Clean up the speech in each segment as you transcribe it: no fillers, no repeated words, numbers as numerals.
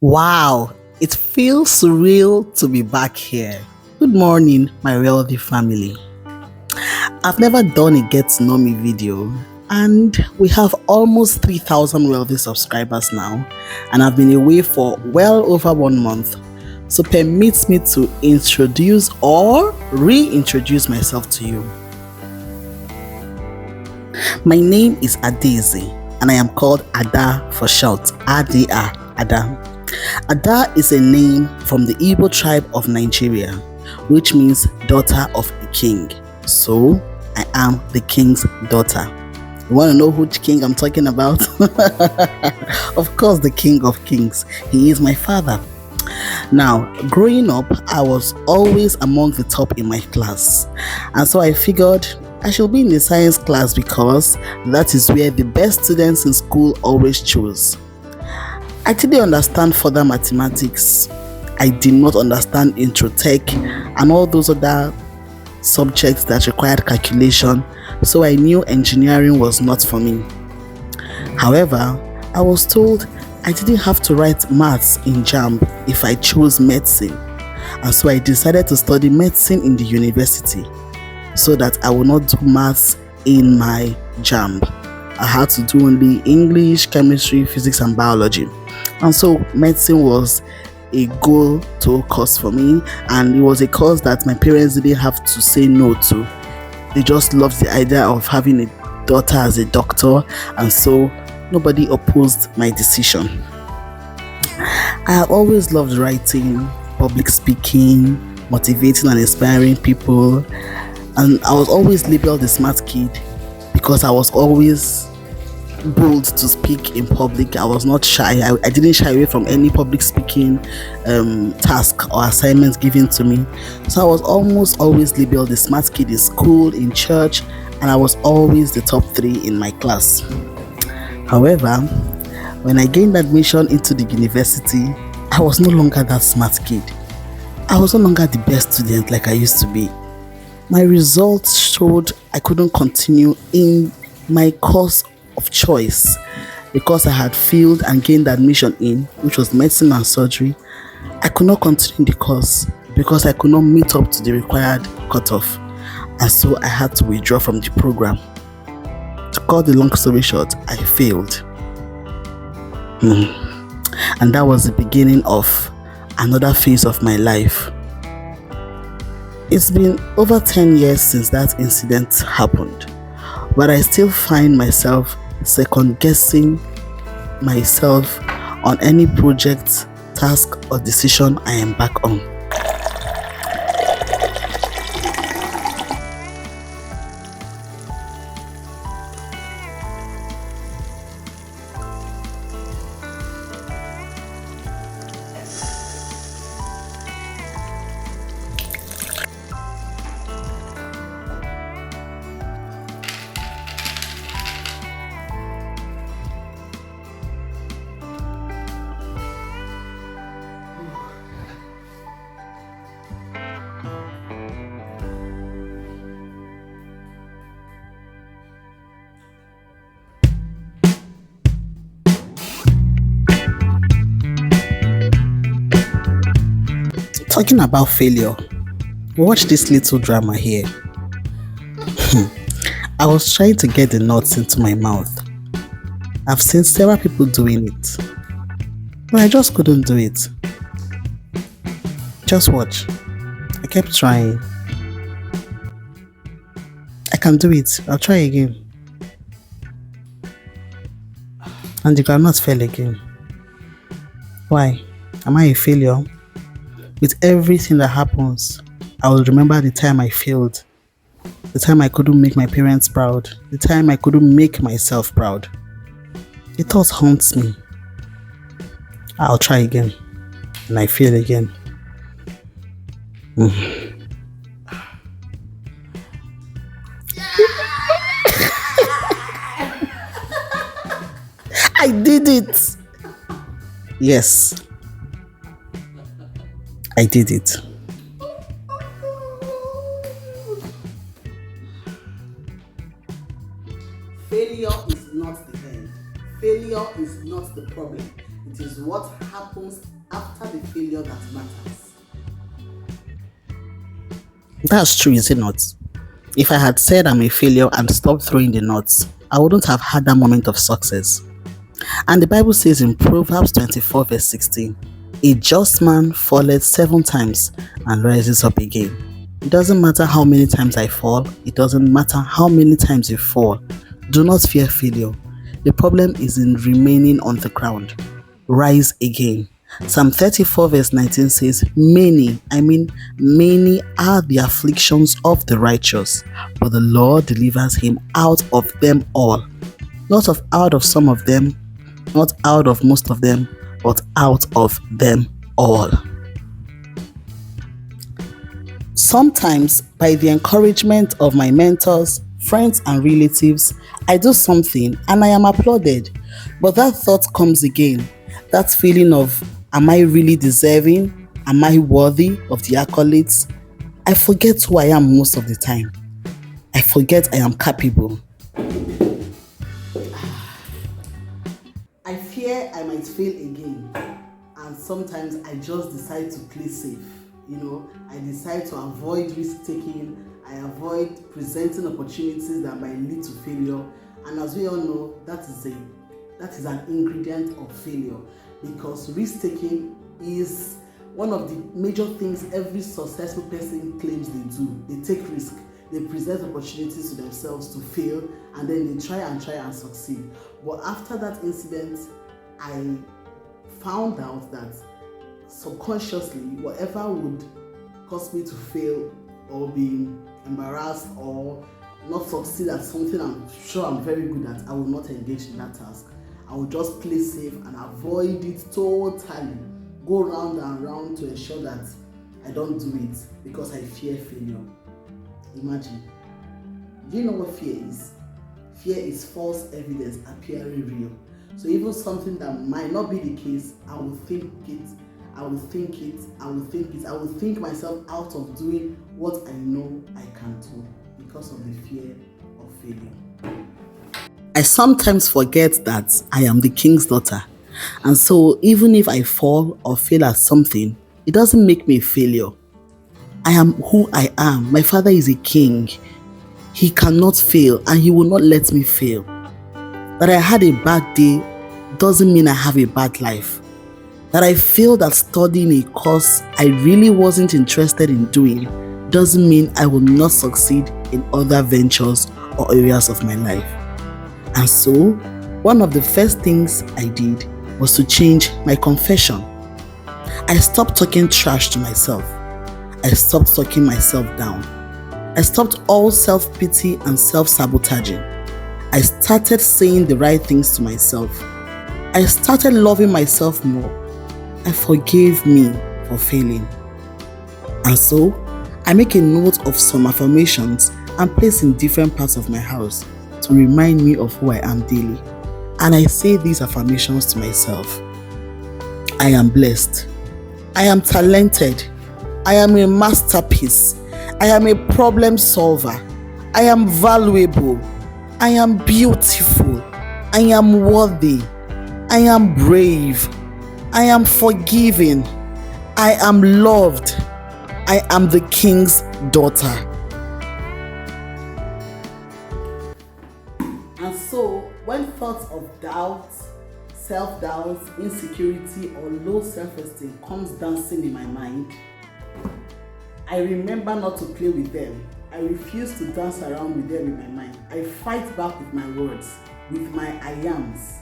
Wow, it feels surreal to be back here. Good morning, my wealthy family. I've never done a get to know me video, and we have almost 3,000 wealthy subscribers now, and I've been away for well over 1 month. So permit me to introduce or reintroduce myself to you. My name is Adeze, and I am called Ada for short. Ada. Ada is a name from the Igbo tribe of Nigeria, which means daughter of a king. So, I am the king's daughter. You want to know which king I'm talking about? Of course, the king of kings. He is my father. Now, growing up, I was always among the top in my class. And so I figured I should be in the science class because that is where the best students in school always chose. I didn't understand further mathematics. I did not understand intro tech and all those other subjects that required calculation, so I knew engineering was not for me. However, I was told I didn't have to write maths in JAMB if I chose medicine, and so I decided to study medicine in the university so that I would not do maths in my JAMB. I had to do only English, chemistry, physics, and biology. And so medicine was a go-to course for me, and it was a course that my parents didn't have to say no to. They just loved the idea of having a daughter as a doctor, and so nobody opposed my decision. I have always loved writing, public speaking, motivating and inspiring people, and I was always labeled the smart kid because I was always bold to speak in public. I was not shy. I didn't shy away from any public speaking task or assignments given to me. So I was almost always labeled the smart kid in school, in church, and I was always the top 3 in my class. However, when I gained admission into the university, I was no longer that smart kid. I was no longer the best student like I used to be. My results showed I couldn't continue in my course of choice because I had failed and gained admission in, which was medicine and surgery. I could not continue the course because I could not meet up to the required cutoff, and so I had to withdraw from the program. To cut the long story short, I failed. And that was the beginning of another phase of my life. It's been over 10 years since that incident happened, but I still find myself second guessing myself on any project, task, or decision I embark on. Talking about failure, watch this little drama here. I was trying to get the nuts into my mouth. I've seen several people doing it, but I just couldn't do it. Just watch. I kept trying. I can do it. I'll try again. And the groundnut fell again. Why? Am I a failure? With everything that happens, I will remember the time I failed, the time I couldn't make my parents proud, the time I couldn't make myself proud. The thought haunts me. I'll try again, and I fail again. I did it! Yes. I did it. Failure is not the end. Failure is not the problem. It is what happens after the failure that matters. That's true, is it not? If I had said I'm a failure and stopped throwing the nuts, I wouldn't have had that moment of success. And the Bible says in Proverbs 24, verse 16, a just man falleth 7 times and rises up again. It doesn't matter how many times I fall, it doesn't matter how many times you fall. Do not fear failure. The problem is in remaining on the ground. Rise again. Psalm 34 verse 19 says, many are the afflictions of the righteous, but the Lord delivers him out of them all. Not out of some of them, not out of most of them, but out of them all. Sometimes, by the encouragement of my mentors, friends, and relatives, I do something and I am applauded. But that thought comes again. That feeling of, am I really deserving? Am I worthy of the accolades? I forget who I am most of the time. I forget I am capable. I fear I might fail again, and sometimes I just decide to play safe. I decide to avoid risk taking. I avoid presenting opportunities that might lead to failure. And as we all know, that is an ingredient of failure, because risk taking is one of the major things every successful person claims they do. They take risk. They present opportunities to themselves to fail, and then they try and succeed. But after that incident, I found out that subconsciously, whatever would cause me to fail or be embarrassed or not succeed at something I'm sure I'm very good at, I will not engage in that task. I will just play safe and avoid it totally. Go round and round to ensure that I don't do it because I fear failure. Imagine. Do you know what fear is? Fear is false evidence appearing real. So even something that might not be the case, I will think myself out of doing what I know I can do because of the fear of failure. I sometimes forget that I am the king's daughter. And so even if I fall or fail at something, it doesn't make me a failure. I am who I am. My father is a king. He cannot fail and he will not let me fail. That I had a bad day doesn't mean I have a bad life. That I failed at studying a course I really wasn't interested in doing doesn't mean I will not succeed in other ventures or areas of my life. And so, one of the first things I did was to change my confession. I stopped talking trash to myself. I stopped talking myself down. I stopped all self-pity and self-sabotaging. I started saying the right things to myself. I started loving myself more. I forgave me for failing. And so, I make a note of some affirmations and place in different parts of my house to remind me of who I am daily. And I say these affirmations to myself. I am blessed. I am talented. I am a masterpiece. I am a problem solver. I am valuable. I am beautiful. I am worthy. I am brave. I am forgiving. I am loved. I am the king's daughter. And so, when thoughts of doubt, self-doubt, insecurity, or low self-esteem comes dancing in my mind, I remember not to play with them. I refuse to dance around with them in my mind. I fight back with my words, with my I ams,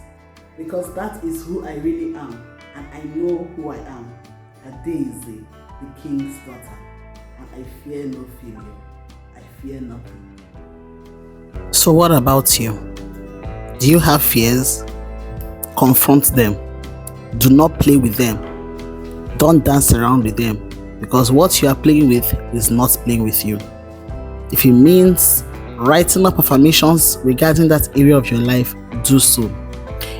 because that is who I really am, and I know who I am. Adaeze, the king's daughter, and I fear no failure. I fear nothing. So what about you? Do you have fears? Confront them. Do not play with them. Don't dance around with them, because what you are playing with is not playing with you. If it means writing up affirmations regarding that area of your life, do so.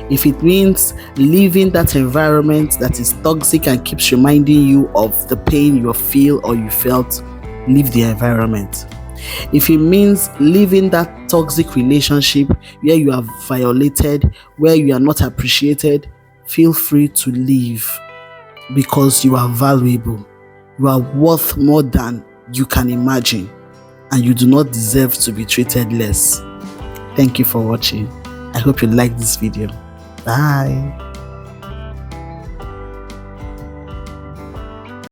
If it means leaving that environment that is toxic and keeps reminding you of the pain you feel or you felt, leave the environment. If it means leaving that toxic relationship where you are violated, where you are not appreciated, feel free to leave, because you are valuable. You are worth more than you can imagine, and you do not deserve to be treated less. Thank you for watching. I hope you liked this video. Bye.